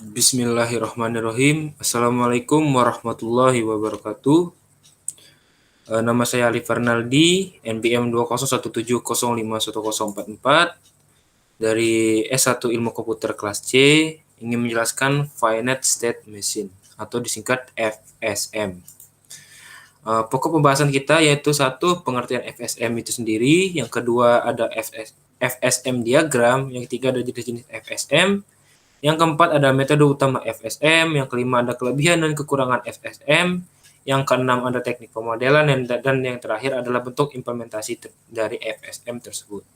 Bismillahirrahmanirrahim. Assalamualaikum warahmatullahi wabarakatuh. Nama saya Ali Fernaldi, NPM 20170505104 dari S1 Ilmu Komputer kelas C, ingin menjelaskan Finite State Machine atau disingkat FSM. Pokok pembahasan kita yaitu satu, pengertian FSM itu sendiri, yang kedua ada FSM diagram, yang ketiga ada jenis-jenis FSM, yang keempat ada metode utama FSM, yang kelima ada kelebihan dan kekurangan FSM, yang keenam ada teknik pemodelan, dan yang terakhir adalah bentuk implementasi dari FSM tersebut.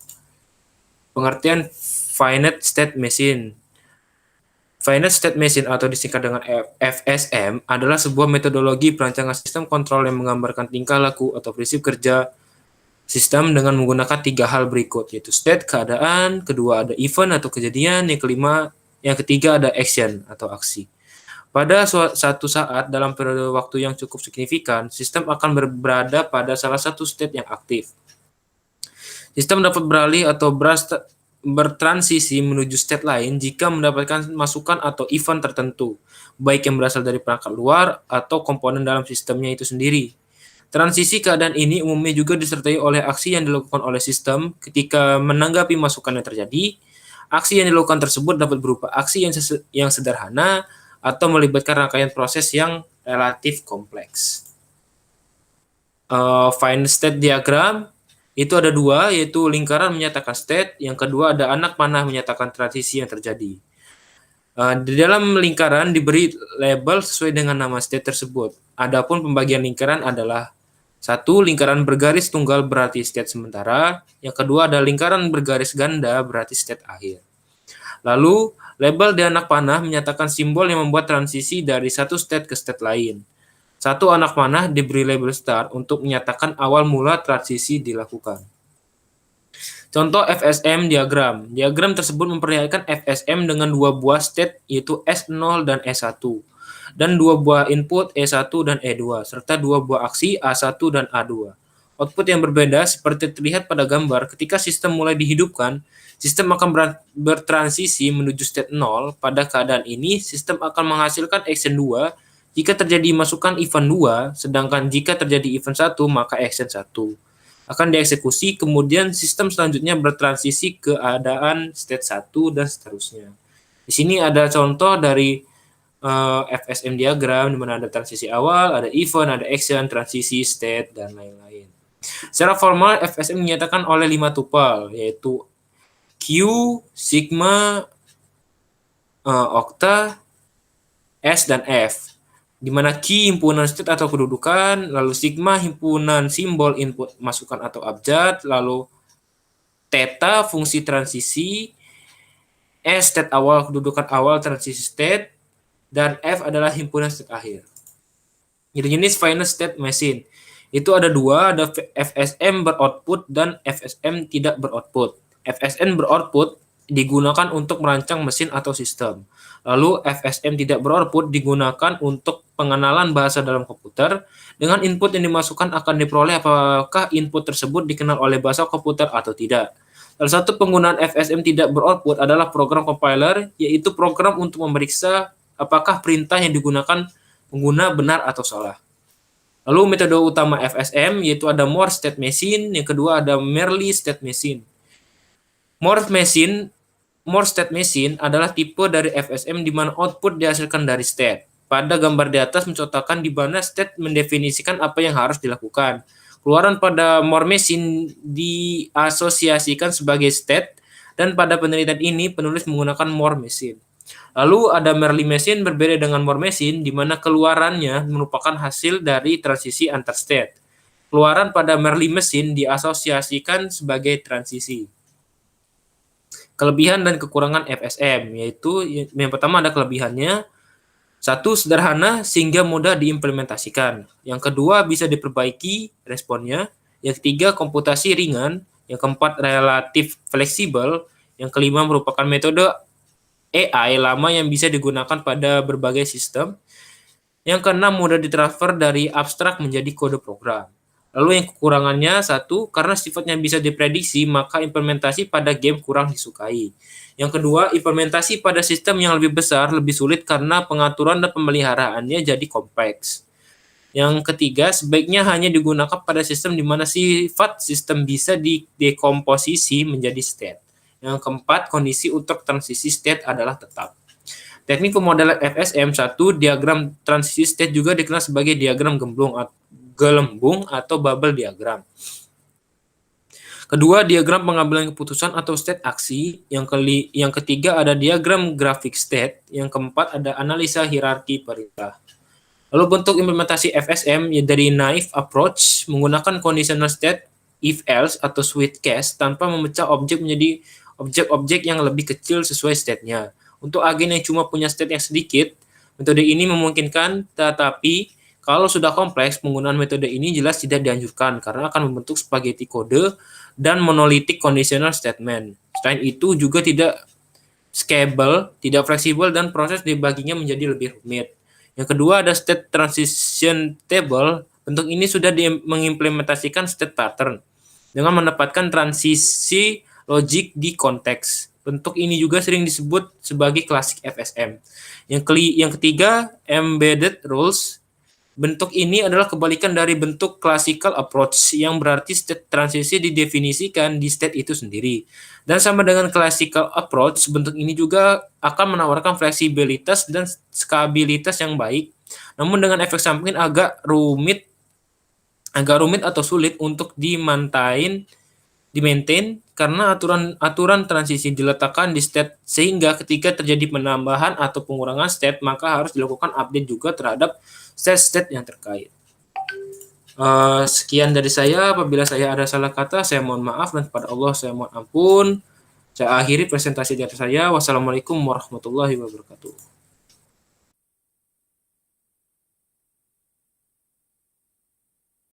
Pengertian Finite State Machine. Finite State Machine atau disingkat dengan FSM adalah sebuah metodologi perancangan sistem kontrol yang menggambarkan tingkah laku atau prinsip kerja sistem dengan menggunakan tiga hal berikut, yaitu state, keadaan, kedua ada event atau kejadian, yang ketiga ada action atau aksi. Pada suatu saat dalam periode waktu yang cukup signifikan, sistem akan berada pada salah satu state yang aktif. Sistem dapat beralih atau bertransisi menuju state lain jika mendapatkan masukan atau event tertentu, baik yang berasal dari perangkat luar atau komponen dalam sistemnya itu sendiri. Transisi keadaan ini umumnya juga disertai oleh aksi yang dilakukan oleh sistem ketika menanggapi masukan yang terjadi. Aksi yang dilakukan tersebut dapat berupa aksi yang sederhana atau melibatkan rangkaian proses yang relatif kompleks. Finite state diagram itu ada dua, yaitu lingkaran menyatakan state, yang kedua ada anak panah menyatakan transisi yang terjadi. Di dalam lingkaran diberi label sesuai dengan nama state tersebut. Adapun pembagian lingkaran adalah satu, lingkaran bergaris tunggal berarti state sementara. Yang kedua ada lingkaran bergaris ganda berarti state akhir. Lalu, label di anak panah menyatakan simbol yang membuat transisi dari satu state ke state lain. Satu anak panah diberi label start untuk menyatakan awal mula transisi dilakukan. Contoh FSM diagram. Diagram tersebut memperlihatkan FSM dengan dua buah state yaitu S0 dan S1. Dan dua buah input E1 dan E2, serta dua buah aksi A1 dan A2. Output yang berbeda seperti terlihat pada gambar, ketika sistem mulai dihidupkan, sistem akan bertransisi menuju state 0. Pada keadaan ini, sistem akan menghasilkan action 2 jika terjadi masukan event 2, sedangkan jika terjadi event 1, maka action 1 akan dieksekusi, kemudian sistem selanjutnya bertransisi ke keadaan state 1 dan seterusnya. Di sini ada contoh dari FSM diagram di mana ada transisi awal, ada event, ada action, transisi, state, dan lain-lain. Secara formal, FSM dinyatakan oleh 5 tupel, yaitu Q, sigma, okta, S, dan F. Di mana Q himpunan state atau kedudukan, lalu sigma himpunan simbol input masukan atau abjad, lalu theta fungsi transisi, S state awal kedudukan awal transisi state, dan F adalah himpunan state akhir. Jadi jenis Finite State Machine itu ada dua, ada FSM beroutput dan FSM tidak beroutput. FSM beroutput digunakan untuk merancang mesin atau sistem. Lalu FSM tidak beroutput digunakan untuk pengenalan bahasa dalam komputer. Dengan input yang dimasukkan akan diperoleh apakah input tersebut dikenal oleh bahasa komputer atau tidak. Salah satu penggunaan FSM tidak beroutput adalah program compiler, yaitu program untuk memeriksa apakah perintah yang digunakan pengguna benar atau salah. Lalu metode utama FSM yaitu ada More State Machine, yang kedua ada Merely State Machine. More State Machine adalah tipe dari FSM di mana output dihasilkan dari state. Pada gambar di atas mencontohkan di mana state mendefinisikan apa yang harus dilakukan. Keluaran pada More Machine diasosiasikan sebagai state, dan pada penelitian ini penulis menggunakan More Machine. Lalu ada Merely Machine berbeda dengan More Machine di mana keluarannya merupakan hasil dari transisi antar state. Keluaran pada Merely Machine diasosiasikan sebagai transisi. Kelebihan dan kekurangan FSM, yaitu yang pertama ada kelebihannya. Satu, sederhana sehingga mudah diimplementasikan. Yang kedua, bisa diperbaiki responnya. Yang ketiga, komputasi ringan. Yang keempat, relatif fleksibel. Yang kelima, merupakan metode AI lama yang bisa digunakan pada berbagai sistem. Yang keenam, mudah ditransfer dari abstrak menjadi kode program. Lalu yang kekurangannya, satu, karena sifatnya bisa diprediksi, maka implementasi pada game kurang disukai. Yang kedua, implementasi pada sistem yang lebih besar lebih sulit karena pengaturan dan pemeliharaannya jadi kompleks. Yang ketiga, sebaiknya hanya digunakan pada sistem di mana sifat sistem bisa didekomposisi menjadi state. Yang keempat, kondisi untuk transisi state adalah tetap. Teknik pemodelan FSM 1, diagram transisi state juga dikenal sebagai diagram gelembung atau bubble diagram. Kedua, diagram pengambilan keputusan atau state aksi. Yang ketiga ada diagram grafik state. Yang keempat ada analisa hierarki perintah. Lalu bentuk implementasi FSM ya dari naive approach menggunakan conditional state, if else atau switch case tanpa memecah objek menjadi objek-objek yang lebih kecil sesuai state-nya. Untuk agen yang cuma punya state yang sedikit, metode ini memungkinkan, tetapi kalau sudah kompleks, penggunaan metode ini jelas tidak dianjurkan karena akan membentuk spaghetti kode dan monolithic conditional statement. Selain itu juga tidak scalable, tidak fleksibel, dan proses dibaginya menjadi lebih rumit. Yang kedua ada state transition table. Bentuk ini sudah mengimplementasikan state pattern dengan mendapatkan transisi logik di konteks. Bentuk ini juga sering disebut sebagai klasik FSM. Yang ketiga, embedded rules. Bentuk ini adalah kebalikan dari bentuk classical approach yang berarti state transisi didefinisikan di state itu sendiri. Dan sama dengan classical approach, bentuk ini juga akan menawarkan fleksibilitas dan skabilitas yang baik. Namun dengan efek samping agak rumit atau sulit untuk di-maintain karena aturan transisi diletakkan di state sehingga ketika terjadi penambahan atau pengurangan state maka harus dilakukan update juga terhadap state yang terkait. Sekian dari saya. Apabila saya ada salah kata saya mohon maaf dan kepada Allah saya mohon ampun. Saya akhiri presentasi dari saya. Wassalamualaikum warahmatullahi wabarakatuh.